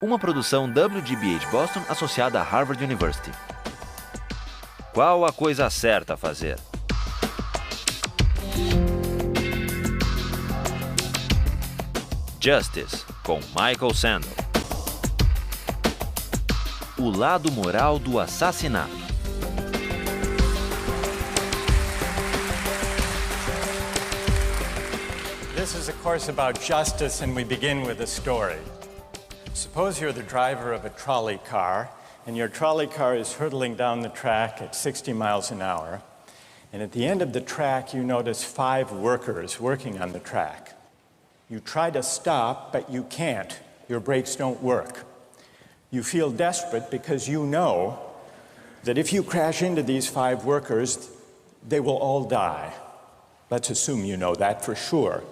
Uma produção WGBH de Boston associada a Harvard University. Qual a coisa certa a fazer? Justice, com Michael Sandel. O lado moral do assassinato. This is a course about justice, and we begin with a story. Suppose you're the driver of a trolley car, and your trolley car is hurtling down the track at 60 miles an hour, and at the end of the track you notice 5 workers working on the track. You try to stop, but you can't. Your brakes don't work. You feel desperate because you know that if you crash into these 5 workers, they will all die. Let's assume you know that for sure.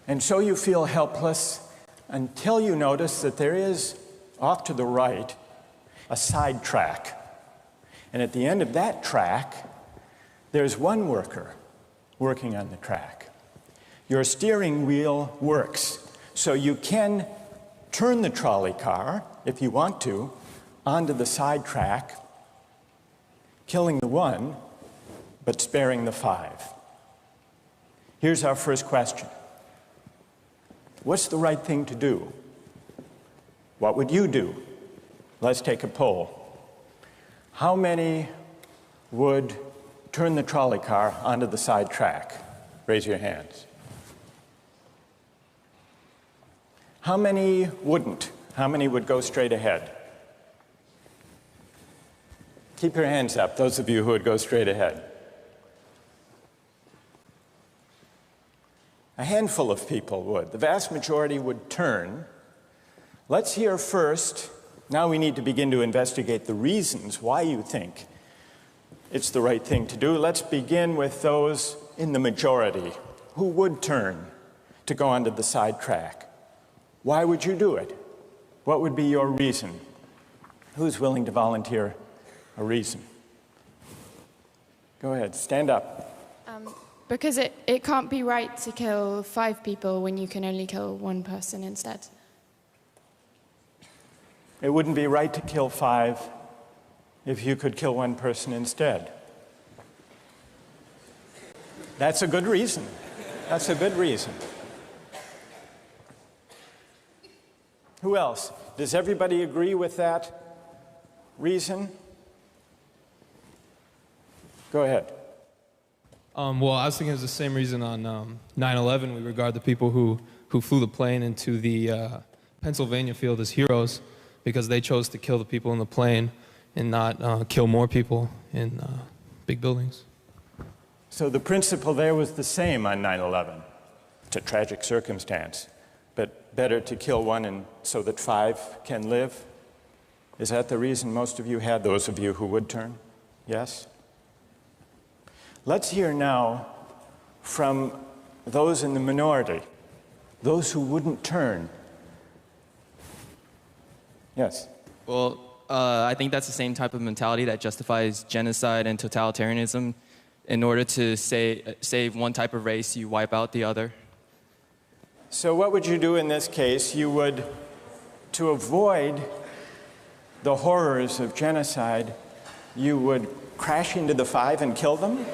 And so you feel helpless until you notice that there is, off to the right, a side track. And at the end of that track, there's one worker working on the track. Your steering wheel works, so you can turn the trolley car, if you want to, onto the side track, killing the one, but sparing the 5. Here's our first question. What's the right thing to do? What would you do? Let's take a poll. How many would turn the trolley car onto the side track? Raise your hands. How many wouldn't? How many would go straight ahead? Keep your hands up, those of you who would go straight ahead. A handful of people would. The vast majority would turn. Let's hear first. Now we need to begin to investigate the reasons why you think it's the right thing to do. Let's begin with those in the majority who would turn to go onto the side track. Why would you do it? What would be your reason? Who's willing to volunteer a reason? Go ahead, stand up. Because it can't be right to kill 5 people when you can only kill 1 person instead. It wouldn't be right to kill 5 if you could kill 1 person instead. That's a good reason. That's a good reason. Who else? Does everybody agree with that reason? Go ahead. Well, I was thinking it was the same reason on 9/11. We regard the people who flew the plane into the Pennsylvania field as heroes because they chose to kill the people in the plane and not kill more people in big buildings. So the principle there was the same on 9/11. It's a tragic circumstance, but better to kill 1 and so that 5 can live? Is that the reason most of you had, those of you who would turn? Yes? Let's hear now from those in the minority, those who wouldn't turn. Yes? Well, I think that's the same type of mentality that justifies genocide and totalitarianism. In order to save one type of race, you wipe out the other. So what would you do in this case? You would, to avoid the horrors of genocide, you would crash into the 5 and kill them?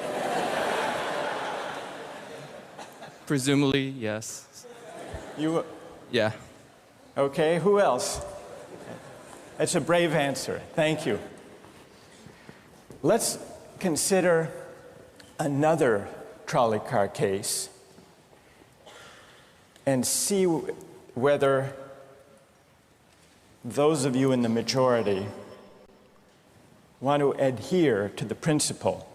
Presumably, yes. You? Yeah. Okay, who else? That's a brave answer. Thank you. Let's consider another trolley car case and see whether those of you in the majority want to adhere to the principle,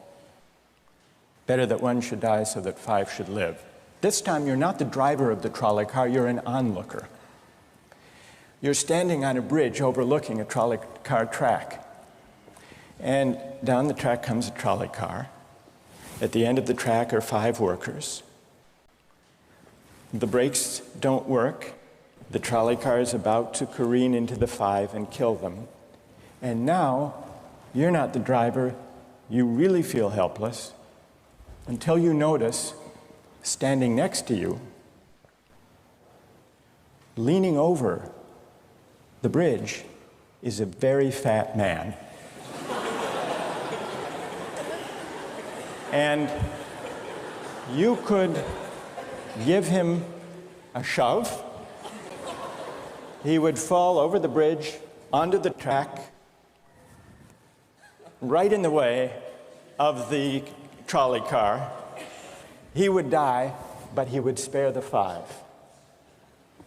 better that 1 should die so that 5 should live. This time you're not the driver of the trolley car, you're an onlooker. You're standing on a bridge overlooking a trolley car track. And down the track comes a trolley car. At the end of the track are 5 workers. The brakes don't work. The trolley car is about to careen into the 5 and kill them. And now, you're not the driver. You really feel helpless until you notice, standing next to you, leaning over the bridge is a very fat man. And you could give him a shove. He would fall over the bridge, onto the track, right in the way of the trolley car. He would die, but he would spare the 5.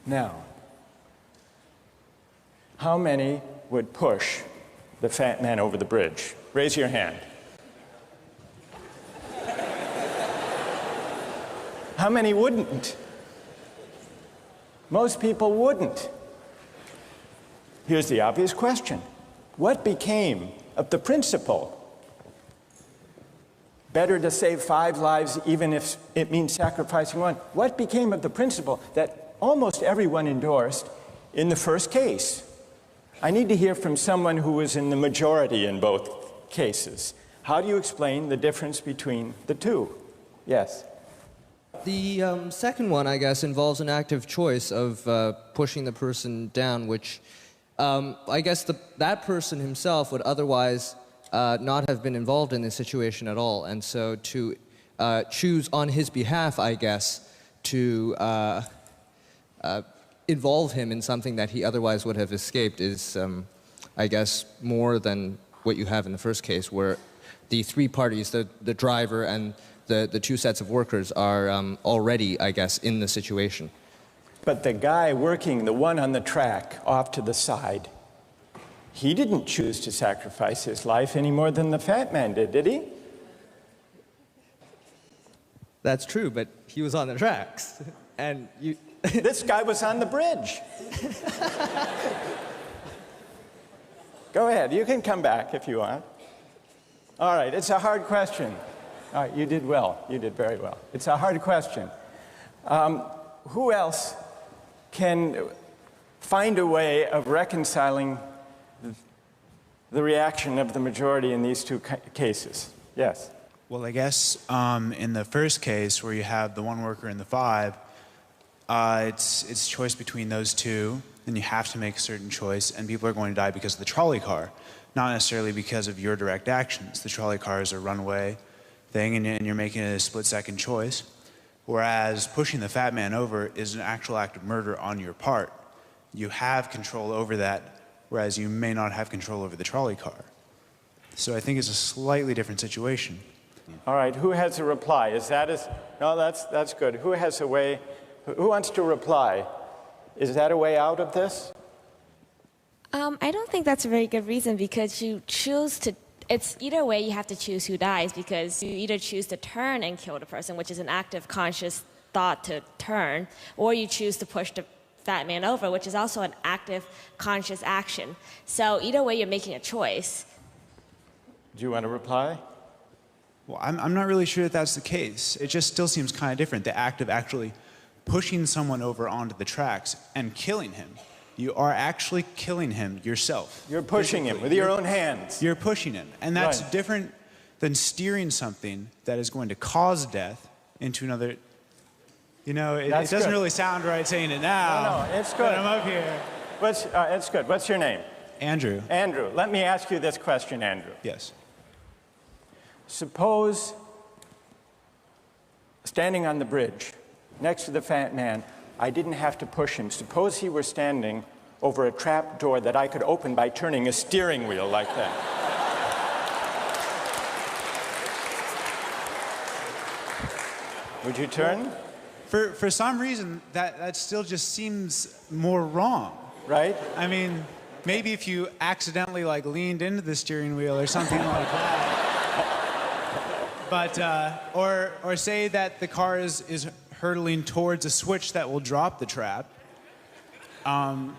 Now, how many would push the fat man over the bridge? Raise your hand. How many wouldn't? Most people wouldn't. Here's the obvious question. What became of the principle? Better to save 5 lives even if it means sacrificing 1. What became of the principle that almost everyone endorsed in the first case? I need to hear from someone who was in the majority in both cases. How do you explain the difference between the two? Yes? The second one, I guess, involves an active choice of pushing the person down, which I guess that person himself would otherwise not have been involved in this situation at all. And so to choose on his behalf, I guess, to involve him in something that he otherwise would have escaped is, I guess, more than what you have in the first case, where the 3 parties, the driver and the 2 sets of workers, are already, I guess, in the situation. But the guy working, the one on the track off to the side, he didn't choose to sacrifice his life any more than the fat man did he? That's true, but he was on the tracks, and you... This guy was on the bridge. Go ahead, you can come back if you want. All right, it's a hard question. All right, you did well. You did very well. It's a hard question. Who else can find a way of reconciling the reaction of the majority in these 2 cases? Yes? Well, I guess in the first case, where you have the 1 worker and the 5, it's choice between those 2, and you have to make a certain choice, and people are going to die because of the trolley car, not necessarily because of your direct actions. The trolley car is a runaway thing, and you're making a split-second choice, whereas pushing the fat man over is an actual act of murder on your part. You have control over that, whereas you may not have control over the trolley car. So I think it's a slightly different situation. All right, who has a reply? No, that's good. Who has a way? Who wants to reply? Is that a way out of this? I don't think that's a very good reason, because you choose to, it's either way you have to choose who dies, because you either choose to turn and kill the person, which is an active conscious thought to turn, or you choose to push the fat man over, which is also an active conscious action. So either way you're making a choice. Do you want to reply? Well, I'm not really sure that that's the case. It just still seems kind of different, the act of actually pushing someone over onto the tracks and killing him. You are actually killing him yourself. You're pushing him with your own hands. You're pushing him. And that's Right. different than steering something that is going to cause death into another. You know, it doesn't good. really sound right saying it now. No, it's good. But I'm up here. It's good. What's your name? Andrew. Andrew. Let me ask you this question, Andrew. Yes. Suppose standing on the bridge next to the fat man, I didn't have to push him. Suppose he were standing over a trap door that I could open by turning a steering wheel like that. Would you turn? For some reason, that still just seems more wrong. Right? I mean, maybe if you accidentally like leaned into the steering wheel or something like that. But or say that the car is hurtling towards a switch that will drop the trap. Then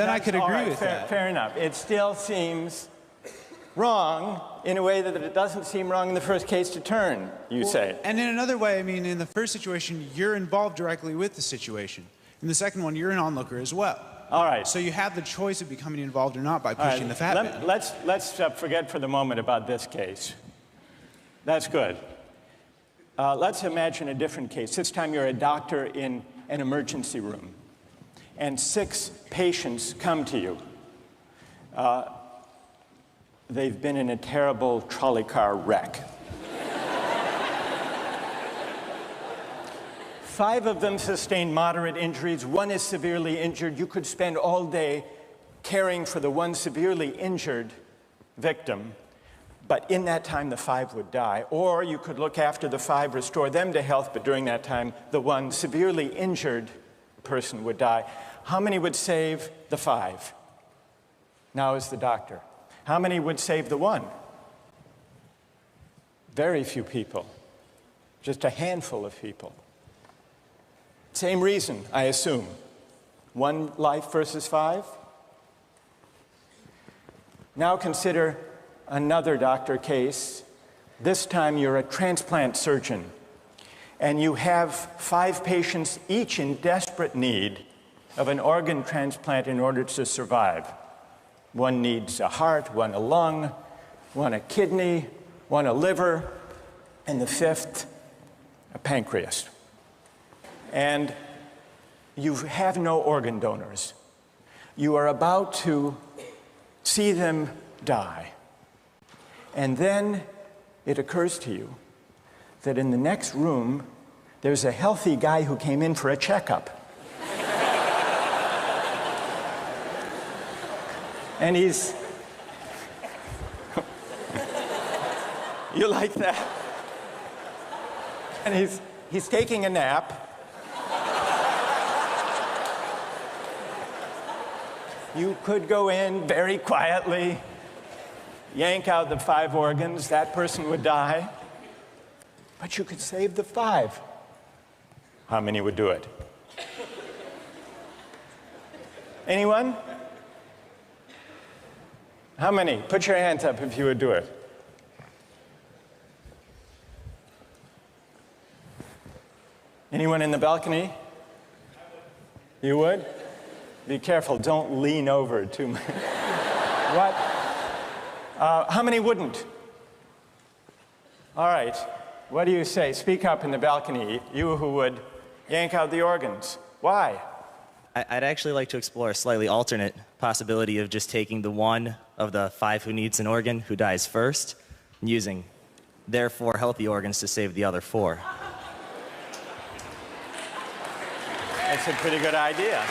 I could agree with that. Fair enough. It still seems wrong in a way that it doesn't seem wrong in the first case to turn, you say. And in another way, I mean, in the first situation, you're involved directly with the situation. In the second one, you're an onlooker as well. All right. So you have the choice of becoming involved or not by pushing the fat man. Let's forget for the moment about this case. That's good. Let's imagine a different case. This time you're a doctor in an emergency room. and 6 patients come to you. They've been in a terrible trolley car wreck. 5 of them sustained moderate injuries. 1 is severely injured. You could spend all day caring for the 1 severely injured victim, but in that time the 5 would die. Or you could look after the 5, restore them to health, but during that time the 1 severely injured person would die. How many would save the 5? Now is the doctor. How many would save the 1? Very few people. Just a handful of people. Same reason, I assume. 1 life versus 5? Now consider another doctor case. This time you're a transplant surgeon, and you have 5 patients, each in desperate need of an organ transplant in order to survive. 1 needs a heart, 1 a lung, 1 a kidney, 1 a liver, and the 5th, a pancreas. And you have no organ donors. You are about to see them die. And then it occurs to you that in the next room, there's a healthy guy who came in for a checkup. And he's... You like that? And he's taking a nap. You could go in very quietly, yank out the 5 organs, that person would die, but you could save the 5. How many would do it? Anyone? How many? Put your hands up if you would do it. Anyone in the balcony? You would? Be careful, don't lean over too much. What? How many wouldn't? All right, what do you say? Speak up in the balcony, you who would yank out the organs. Why? I'd actually like to explore a slightly alternate possibility of just taking the 1 of the 5 who needs an organ who dies first, and using their 4 healthy organs to save the other 4. That's a pretty good idea.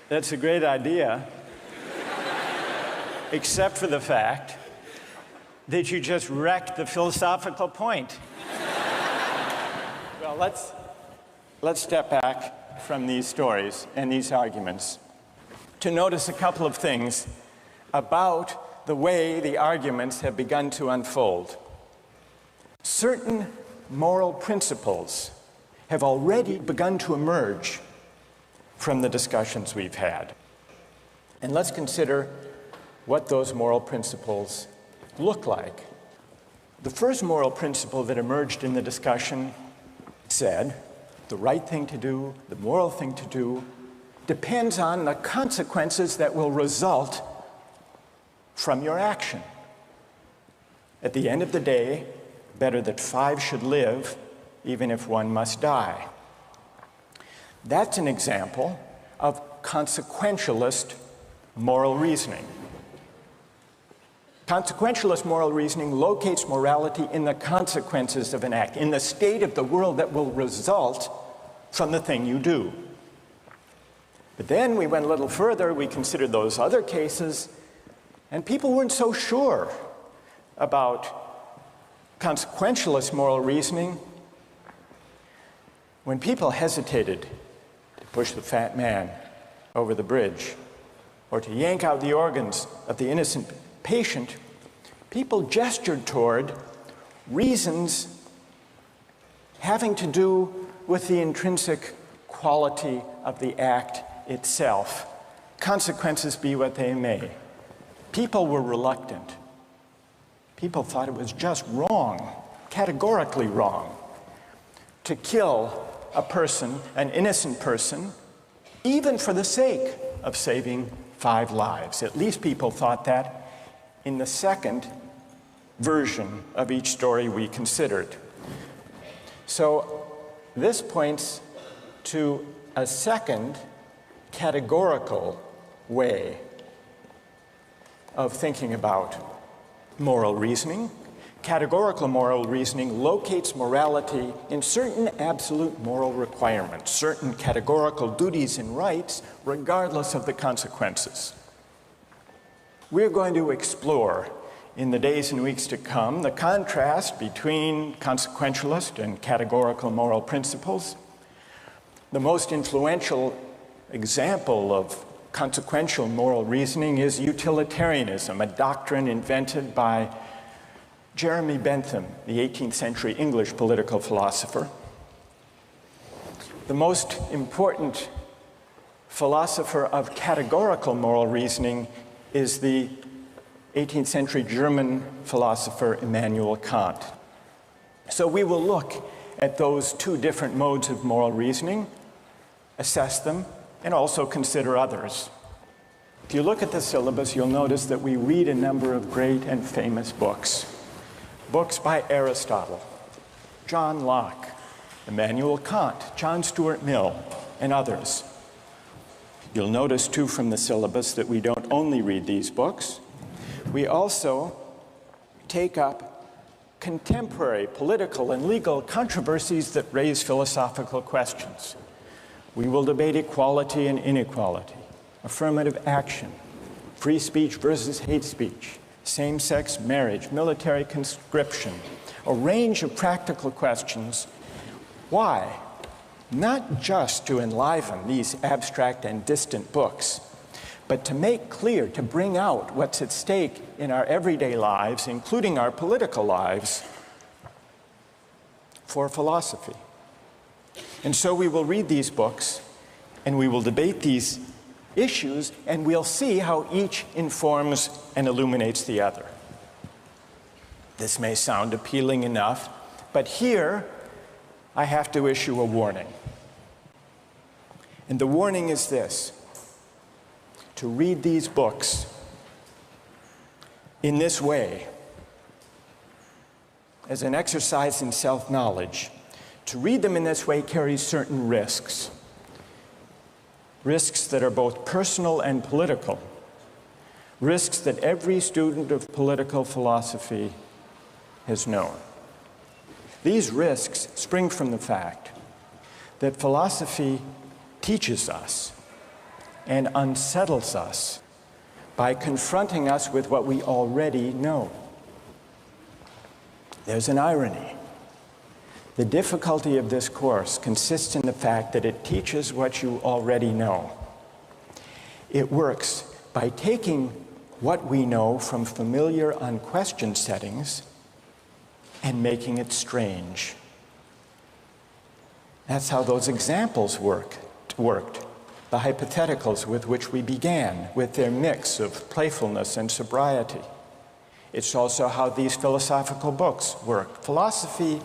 That's a great idea, except for the fact that you just wrecked the philosophical point. Well, let's step back from these stories and these arguments to notice a couple of things about the way the arguments have begun to unfold. Certain moral principles have already begun to emerge from the discussions we've had. And let's consider what those moral principles look like. The first moral principle that emerged in the discussion said, the right thing to do, the moral thing to do, depends on the consequences that will result from your action. At the end of the day, better that 5 should live, even if 1 must die. That's an example of consequentialist moral reasoning. Consequentialist moral reasoning locates morality in the consequences of an act, in the state of the world that will result from the thing you do. But then we went a little further, we considered those other cases, and people weren't so sure about consequentialist moral reasoning. When people hesitated to push the fat man over the bridge or to yank out the organs of the innocent patient, people gestured toward reasons having to do with the intrinsic quality of the act itself. Consequences be what they may. People were reluctant. People thought it was just wrong, categorically wrong, to kill a person, an innocent person, even for the sake of saving 5 lives. At least people thought that in the second version of each story we considered. So this points to a second categorical way of thinking about moral reasoning. Categorical moral reasoning locates morality in certain absolute moral requirements, certain categorical duties and rights, regardless of the consequences. We're going to explore in the days and weeks to come the contrast between consequentialist and categorical moral principles. The most influential example of consequential moral reasoning is utilitarianism, a doctrine invented by Jeremy Bentham, the 18th century English political philosopher. The most important philosopher of categorical moral reasoning is the 18th century German philosopher Immanuel Kant. So we will look at those two different modes of moral reasoning, assess them, and also consider others. If you look at the syllabus, you'll notice that we read a number of great and famous books. Books by Aristotle, John Locke, Immanuel Kant, John Stuart Mill, and others. You'll notice, too, from the syllabus that we don't only read these books. We also take up contemporary political and legal controversies that raise philosophical questions. We will debate equality and inequality, affirmative action, free speech versus hate speech, same-sex marriage, military conscription, a range of practical questions. Why? Not just to enliven these abstract and distant books, but to make clear, to bring out what's at stake in our everyday lives, including our political lives, for philosophy. And so we will read these books, and we will debate these issues, and we'll see how each informs and illuminates the other. This may sound appealing enough, but here I have to issue a warning. And the warning is this: to read these books in this way, as an exercise in self-knowledge, to read them in this way carries certain risks. Risks that are both personal and political. Risks that every student of political philosophy has known. These risks spring from the fact that philosophy teaches us and unsettles us by confronting us with what we already know. There's an irony. The difficulty of this course consists in the fact that it teaches what you already know. It works by taking what we know from familiar, unquestioned settings and making it strange. That's how those examples worked. The hypotheticals with which we began, with their mix of playfulness and sobriety. It's also how these philosophical books work. Philosophy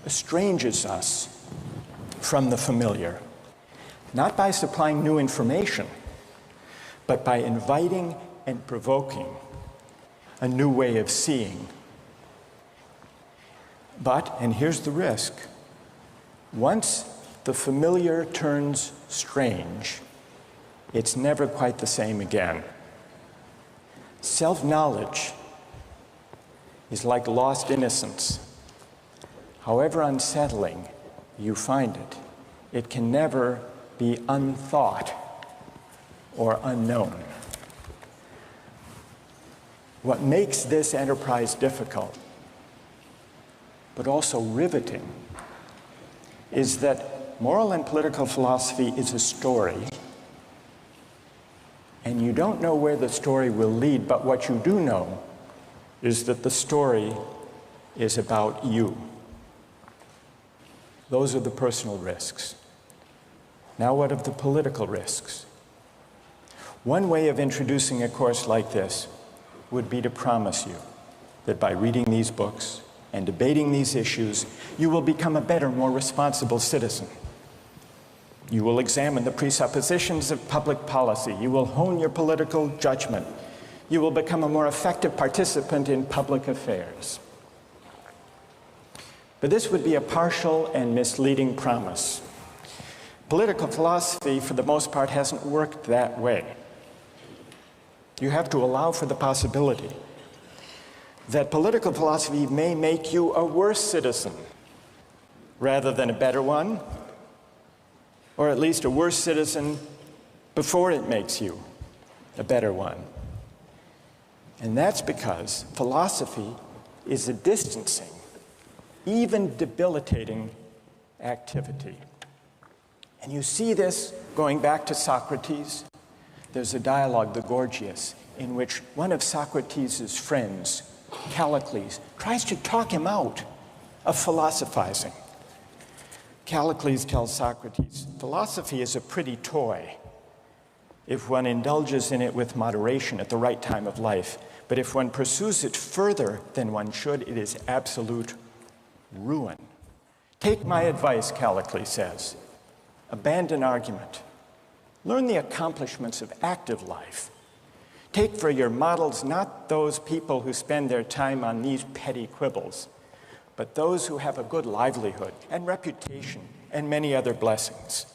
estranges us from the familiar, not by supplying new information, but by inviting and provoking a new way of seeing. But, and here's the risk, once the familiar turns strange, it's never quite the same again. Self-knowledge is like lost innocence. However unsettling you find it, it can never be unthought or unknown. What makes this enterprise difficult, but also riveting, is that moral and political philosophy is a story, and you don't know where the story will lead, but what you do know is that the story is about you. Those are the personal risks. Now what of the political risks? One way of introducing a course like this would be to promise you that by reading these books and debating these issues, you will become a better, more responsible citizen. You will examine the presuppositions of public policy. You will hone your political judgment. You will become a more effective participant in public affairs. But this would be a partial and misleading promise, Political philosophy, for the most part, hasn't worked that way. You have to allow for the possibility that political philosophy may make you a worse citizen rather than a better one, or at least a worse citizen before it makes you a better one. And that's because philosophy is a distancing, even debilitating activity. And you see this going back to Socrates. There's a dialogue, the Gorgias, in which one of Socrates' friends, Callicles, tries to talk him out of philosophizing. Callicles tells Socrates, philosophy is a pretty toy if one indulges in it with moderation at the right time of life. But if one pursues it further than one should, it is absolute ruin. Take my advice, Callicles says. Abandon argument. Learn the accomplishments of active life. Take for your models not those people who spend their time on these petty quibbles, but those who have a good livelihood and reputation and many other blessings.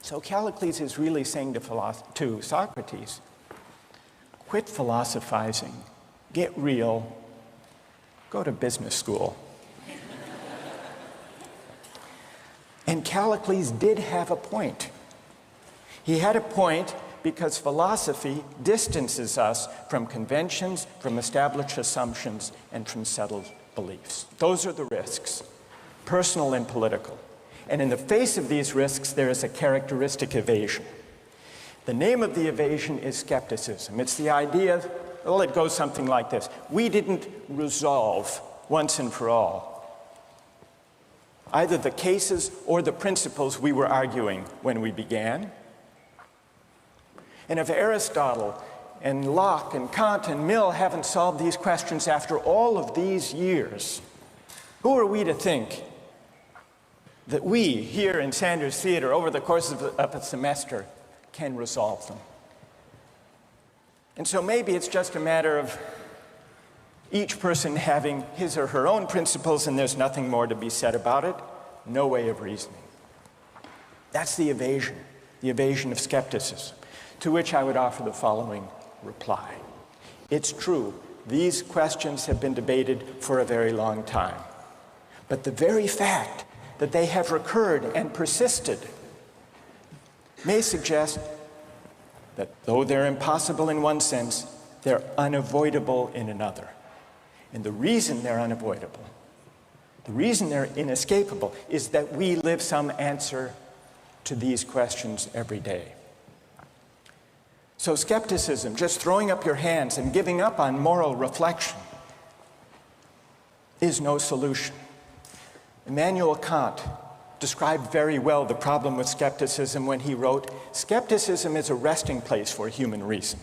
So Callicles is really saying to Socrates, quit philosophizing, get real, go to business school. And Callicles did have a point. He had a point because philosophy distances us from conventions, from established assumptions, and from settled beliefs. Those are the risks, personal and political. And in the face of these risks, there is a characteristic evasion. The name of the evasion is skepticism. It's the idea, well, it goes something like this. We didn't resolve once and for all either the cases or the principles we were arguing when we began. And if Aristotle and Locke and Kant and Mill haven't solved these questions after all of these years, who are we to think that we here in Sanders Theater over the course of a semester can resolve them? And so maybe it's just a matter of each person having his or her own principles and there's nothing more to be said about it. No way of reasoning. That's the evasion of skepticism, to which I would offer the following reply. It's true, these questions have been debated for a very long time. But the very fact that they have recurred and persisted may suggest that though they're impossible in one sense, they're unavoidable in another. And the reason they're unavoidable, the reason they're inescapable, is that we live some answer to these questions every day. So skepticism, just throwing up your hands and giving up on moral reflection, is no solution. Immanuel Kant described very well the problem with skepticism when he wrote, "Skepticism is a resting place for human reason,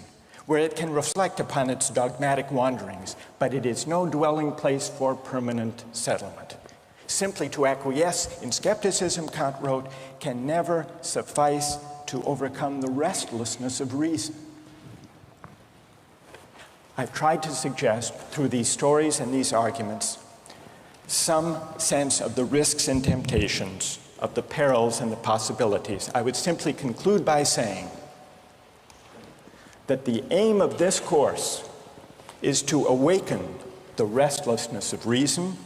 where it can reflect upon its dogmatic wanderings, but it is no dwelling place for permanent settlement. Simply to acquiesce in skepticism," Kant wrote, "can never suffice to overcome the restlessness of reason." I've tried to suggest through these stories and these arguments some sense of the risks and temptations, of the perils and the possibilities. I would simply conclude by saying that the aim of this course is to awaken the restlessness of reason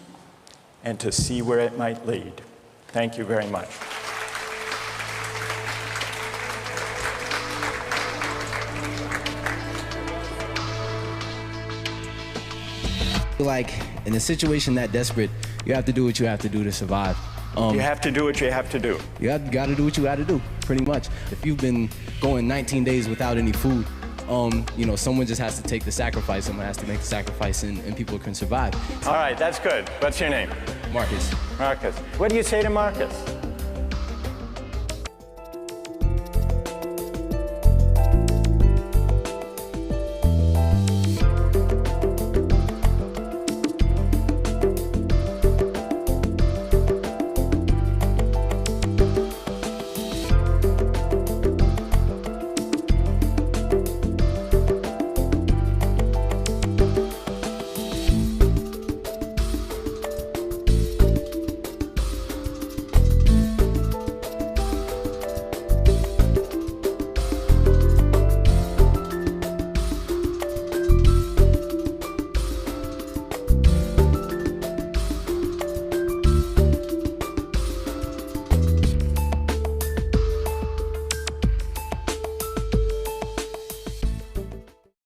and to see where it might lead. Thank you very much. Like, in a situation that desperate, you have to do what you have to do to survive. You have to do what you have to do. You got to do what you got to do, pretty much. If you've been going 19 days without any food, someone just has to take the sacrifice. Someone has to make the sacrifice, and people can survive. All right, that's good. What's your name? Marcus. Marcus. What do you say to Marcus?